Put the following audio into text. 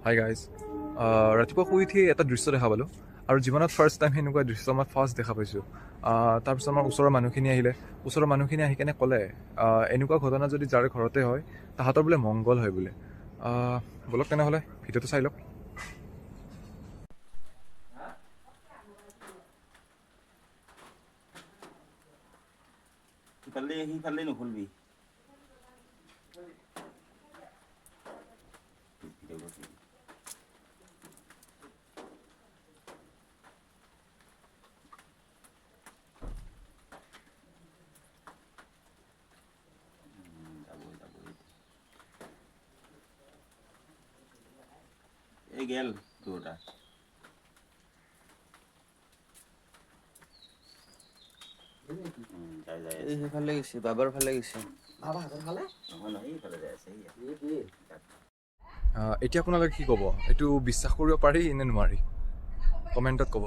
Hi guys ৰাতিপুৱা শুই উঠি এটা দৃশ্য দেখা পালোঁ আৰু জীৱনত ফাৰ্ষ্ট টাইম সেনেকুৱা দৃশ্য মই ফাৰ্ষ্ট দেখা পাইছোঁ। তাৰপিছত আমাৰ ওচৰৰ মানুহখিনি আহিলে, ওচৰৰ মানুহখিনি আহি কেনে ক'লে এনেকুৱা ঘটনা যদি যাৰ ঘৰতে হয় তাহাঁতৰ বোলে মংগল হয় বোলে। ব'লক তেনেহ'লে ভিডিঅ'টো চাই লওক। সিফালে নুখুলবি। এই গেল দুটা সেইফালে গৈছে, বাবাৰ ফালে গৈছে। এতিয়া আপোনালোকে কি ক'ব? এইটো বিশ্বাস কৰিব পাৰি নে নোৱাৰি? কমেণ্টত ক'ব।